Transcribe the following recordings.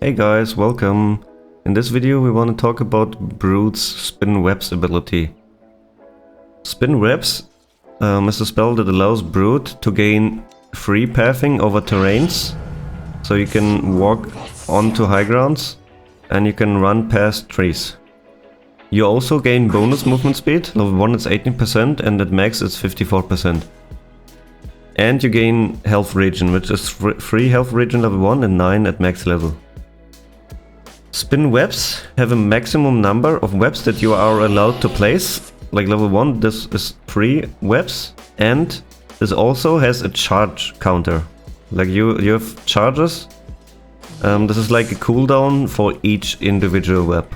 Hey guys, welcome. In this video we want to talk about Brood's Spin Webs ability. Spin Webs is a spell that allows Brood to gain free pathing over terrains. So you can walk onto high grounds and you can run past trees. You also gain bonus movement speed, level 1 it's 18% and at max it's 54%. And you gain health regen, which is free health regen level 1 and 9 at max level. Spin webs have a maximum number of webs that you are allowed to place. Like level 1, this is 3 webs, and this also has a charge counter. Like you have charges. This is like a cooldown for each individual web.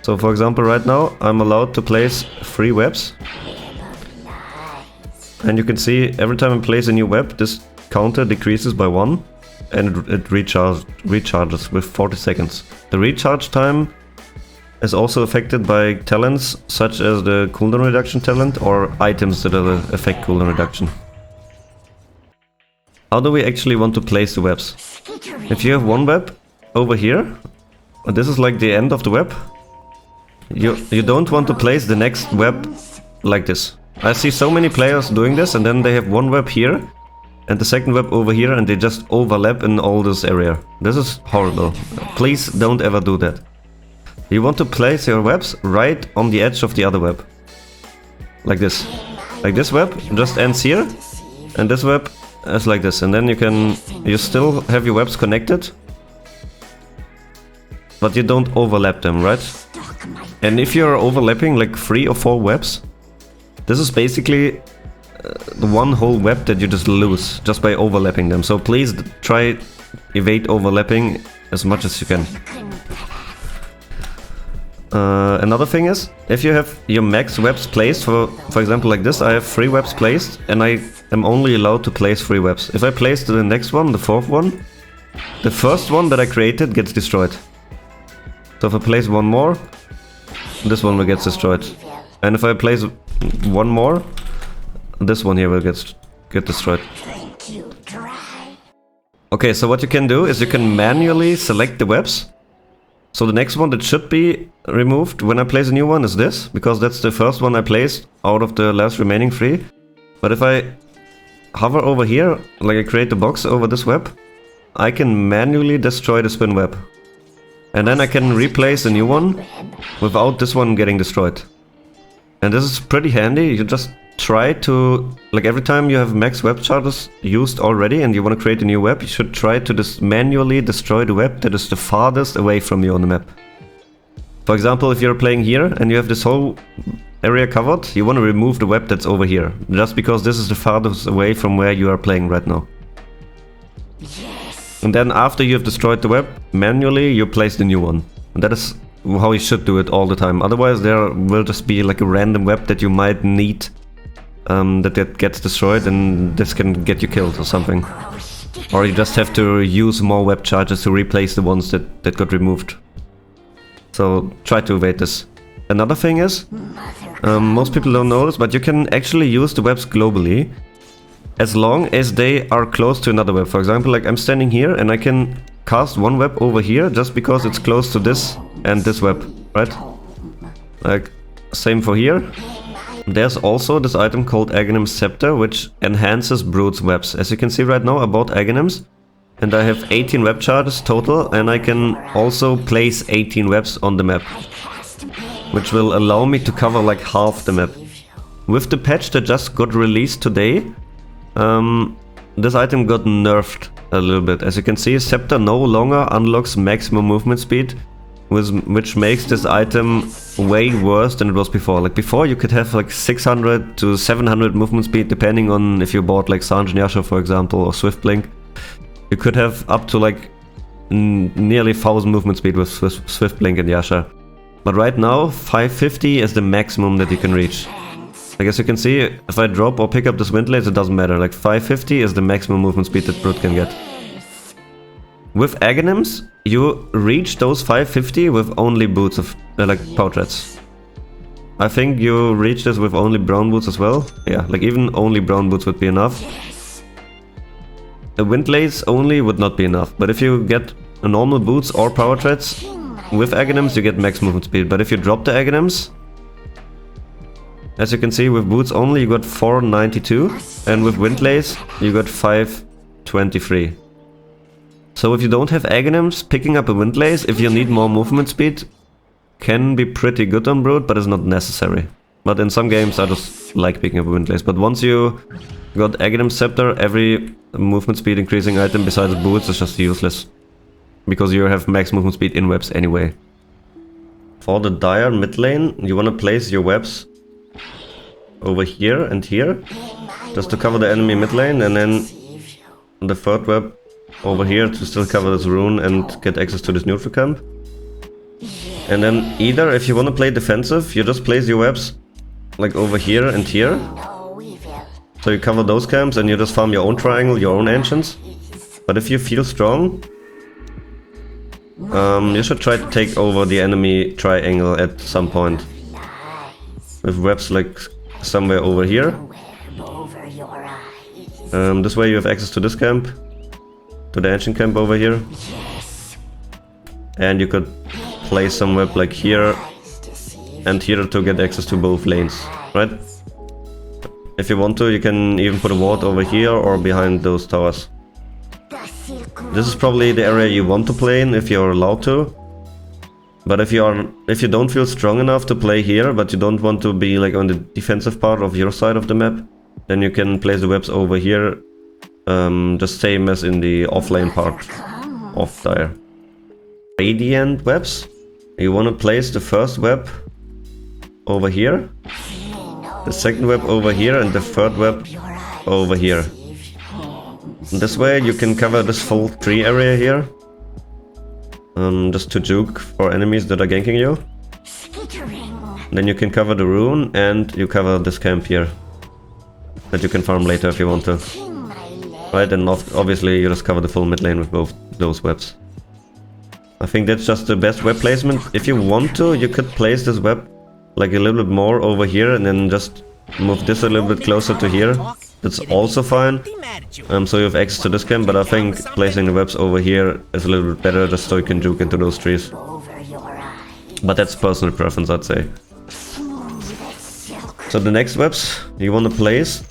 So for example, right now I'm allowed to place 3 webs. And you can see every time I place a new web, this counter decreases by 1. And it recharges with 40 seconds. The recharge time is also affected by talents such as the cooldown reduction talent or items that affect cooldown reduction. How do we actually want to place the webs? If you have one web over here, this is like the end of the web. You don't want to place the next web like this. I see so many players doing this and then they have one web here and the second web over here and they just overlap in all this area. This is horrible. Please don't ever do that. You want to place your webs right on the edge of the other web. Like this. Like this web just ends here and this web is like this. And then you still have your webs connected, but you don't overlap them, right? And if you're overlapping like 3 or 4 webs, this is basically the one whole web that you just lose just by overlapping them. So please try evade overlapping as much as you can. Another thing is, if you have your max webs placed, for example like this, I have 3 webs placed and I am only allowed to place 3 webs. If I place the next one, the 4th one, the first one that I created gets destroyed. So if I place one more, this one will get destroyed. And if I place one more, this one here will get destroyed. Okay, so what you can do is you can manually select the webs. So the next one that should be removed when I place a new one is this, because that's the first one I placed out of the last remaining 3. But if I hover over here, like I create the box over this web, I can manually destroy the spin web. And then I can replace a new one without this one getting destroyed. And this is pretty handy. You just try to, like every time you have max web charges used already and you want to create a new web, you should try to just manually destroy the web that is the farthest away from you on the map. For example, if you're playing here and you have this whole area covered, you want to remove the web that's over here, just because this is the farthest away from where you are playing right now. Yes. And then after you have destroyed the web, manually you place the new one. And that is how you should do it all the time. Otherwise there will just be like a random web that you might need that gets destroyed and this can get you killed or something. Or you just have to use more web charges to replace the ones that got removed. So try to evade this. Another thing is, most people don't know this, but you can actually use the webs globally as long as they are close to another web. For example, like I'm standing here and I can cast one web over here just because it's close to this and this web, right? Like same for here. There's also this item called Aghanim's Scepter, which enhances Brood's webs. As you can see right now, I bought Aghanims, and I have 18 web charges total, and I can also place 18 webs on the map, which will allow me to cover like half the map. With the patch that just got released today, this item got nerfed a little bit. As you can see, Scepter no longer unlocks maximum movement speed, which makes this item way worse than it was before. Like before you could have like 600 to 700 movement speed depending on if you bought like Sange Yasha for example or Swift Blink. You could have up to like nearly 1000 movement speed with Swift Blink and Yasha. But right now 550 is the maximum that you can reach. Like as you can see, if I drop or pick up this Windlace it doesn't matter. Like 550 is the maximum movement speed that Brood can get. With Aghanims, you reach those 550 with only boots of like pouch rats. I think you reach this with only brown boots as well. Yeah, like even only brown boots would be enough. A Windlace only would not be enough, but if you get normal boots or power treads, with Aghanims you get max movement speed, but if you drop the Aghanims, as you can see, with boots only you got 492, and with Windlace you got 523. So if you don't have Aghanims, picking up a Windlace, if you need more movement speed, can be pretty good on Brood, but it's not necessary. But in some games I just like picking up a Windlace. But once you got Aghanim Scepter, every movement speed increasing item besides boots is just useless. Because you have max movement speed in webs anyway. For the Dire mid lane, you want to place your webs over here and here, just to cover the enemy mid lane, and then the third web over here to still cover this rune and get access to this neutral camp. And then either, if you want to play defensive, you just place your webs like over here and here. So you cover those camps and you just farm your own triangle, your own ancients. But if you feel strong, you should try to take over the enemy triangle at some point. With webs like somewhere over here. This way you have access to this camp, to the ancient camp over here. And you could place some web like here and here to get access to both lanes, right? If you want to, you can even put a ward over here or behind those towers. This is probably the area you want to play in if you're allowed to. But if you don't feel strong enough to play here, but you don't want to be like on the defensive part of your side of the map, then you can place the webs over here, just same as in the offlane part of Dire. Radiant webs. You want to place the first web over here, the second web over here, and the third web over here. This way you can cover this full tree area here, just to juke for enemies that are ganking you. Then you can cover the rune and you cover this camp here, that you can farm later if you want to. Right, and obviously you just cover the full mid lane with both those webs. I think that's just the best web placement. If you want to, you could place this web like a little bit more over here and then just move this a little bit closer to here. That's also fine. So you have access to this camp, but I think placing the webs over here is a little bit better just so you can juke into those trees. But that's personal preference, I'd say. So the next webs you want to place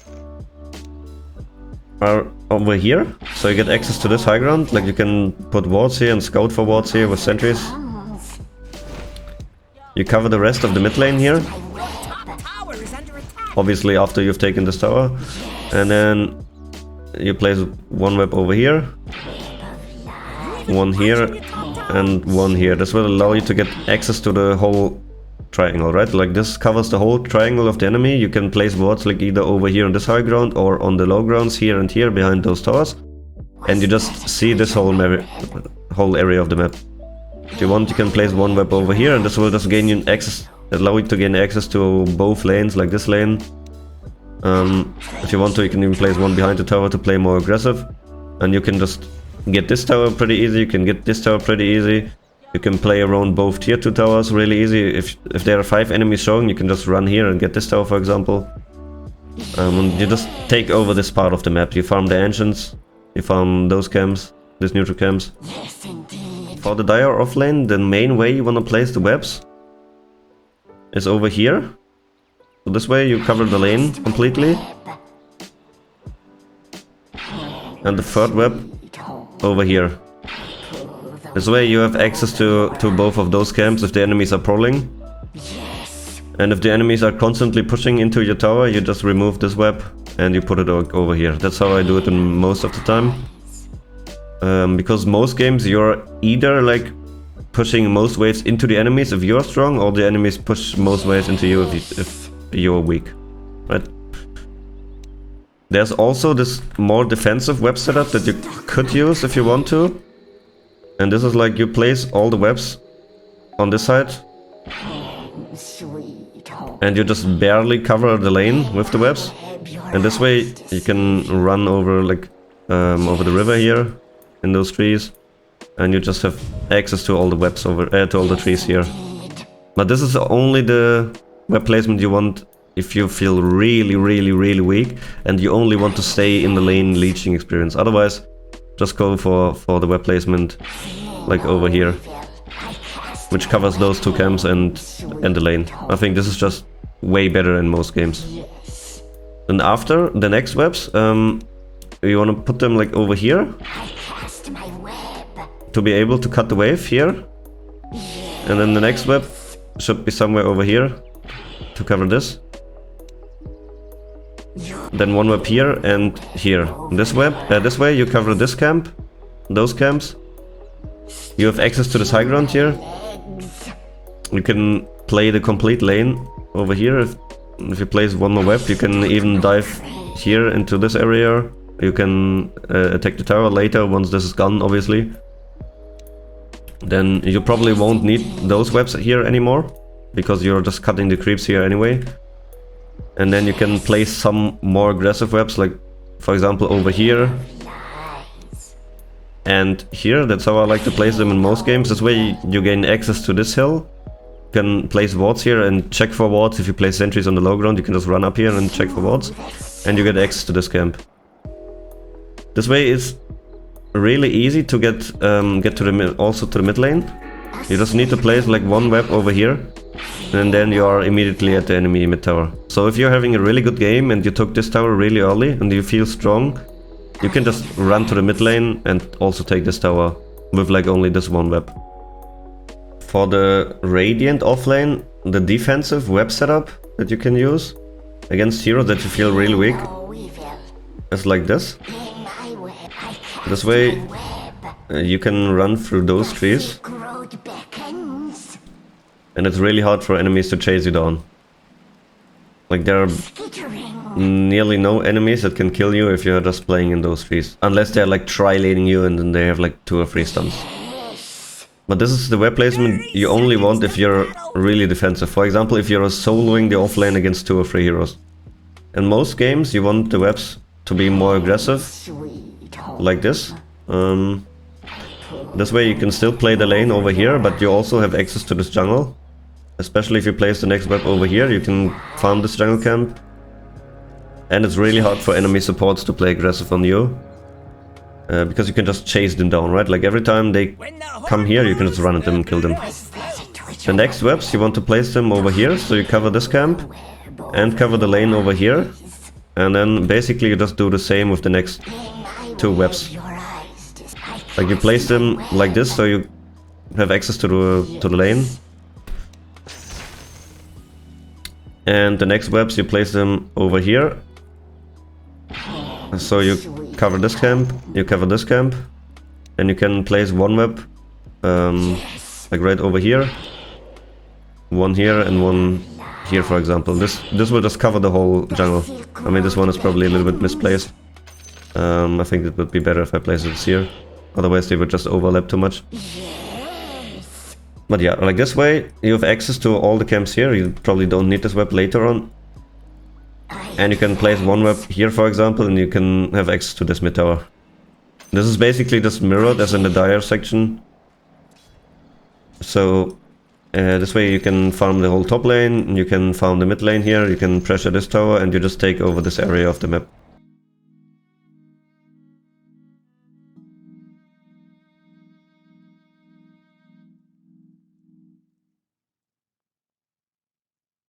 are over here, so you get access to this high ground. Like you can put wards here and scout for wards here with sentries. You cover the rest of the mid lane here, obviously after you've taken this tower, and then you place one web over here, one here, and one here. This will allow you to get access to the whole triangle, right? Like this covers the whole triangle of the enemy. You can place wards like either over here on this high ground or on the low grounds here and here behind those towers, and you just see this whole area of the map. If you want, you can place one web over here, and this will just gain you access, allow you to gain access to both lanes, like this lane. If you want to, you can even place one behind the tower to play more aggressive, and you can just get this tower pretty easy. You can get this tower pretty easy. You can play around both tier 2 towers really easy. If there are 5 enemies showing, you can just run here and get this tower, for example. And you just take over this part of the map. You farm the ancients, you farm those camps, these neutral camps. Yes, indeed. For the Dire offlane, the main way you want to place the webs is over here. So this way you cover the lane completely. And the third web over here. This way you have access to both of those camps if the enemies are prolling. And if the enemies are constantly pushing into your tower, you just remove this web and you put it over here. That's how I do it in most of the time. Because most games you're either like pushing most waves into the enemies if you're strong, or the enemies push most waves into you if you're weak, right? There's also this more defensive web setup that you could use if you want to. And this is like you place all the webs on this side. And you just barely cover the lane with the webs. And this way you can run over like over the river here in those trees. And you just have access to all the webs over to all the trees here. But this is only the web placement you want if you feel really weak and you only want to stay in the lane leeching experience. Otherwise, just go for the web placement like over here, which covers those 2 camps and the lane. I think this is just way better in most games. And after the next webs, you want to put them like over here to be able to cut the wave here, and then the next web should be somewhere over here to cover this. Then 1 web here and here. This way you cover this camp, those camps. You have access to this high ground here. You can play the complete lane over here. If you place 1 more web, you can even dive here into this area. You can attack the tower later once this is gone, obviously. Then you probably won't need those webs here anymore, because you're just cutting the creeps here anyway. And then you can place some more aggressive webs, like for example over here and here. That's how I like to place them in most games. This way you gain access to this hill. You can place wards here and check for wards. If you place sentries on the low ground, you can just run up here and check for wards, and you get access to this camp. This way it's really easy to get to the mid lane. You just need to place like 1 web over here, and then you are immediately at the enemy mid tower. So if you're having a really good game and you took this tower really early and you feel strong, you can just run to the mid lane and also take this tower with like only this 1 web. For the Radiant offlane, the defensive web setup that you can use against heroes that you feel really weak is like this. This way you can run through those trees, and it's really hard for enemies to chase you down. Like there are nearly no enemies that can kill you if you're just playing in those trees, unless they're like tri-laning you and then they have like 2 or 3 stuns. But this is the web placement you only want if you're really defensive. For example, if you're soloing the offlane against 2 or 3 heroes. In most games you want the webs to be more aggressive, like this. This way you can still play the lane over here, but you also have access to this jungle. Especially if you place the next web over here, you can farm this jungle camp. And it's really hard for enemy supports to play aggressive on you. Because you can just chase them down, right? Like every time they come here, you can just run at them and kill them. The next webs, you want to place them over here, so you cover this camp and cover the lane over here. And then basically you just do the same with the next 2 webs. Like you place them like this, so you have access to the lane. And the next webs you place them over here. So you cover this camp, you cover this camp, and you can place 1 web like right over here, 1 here and 1 here, for example. This will just cover the whole jungle. I mean, this one is probably a little bit misplaced. I think it would be better if I place it here. Otherwise they would just overlap too much. But yeah, like this way you have access to all the camps here. You probably don't need this web later on. And you can place 1 web here, for example, and you can have access to this mid tower. This is basically just mirrored as in the dire section. So this way you can farm the whole top lane, you can farm the mid lane here, you can pressure this tower, and you just take over this area of the map.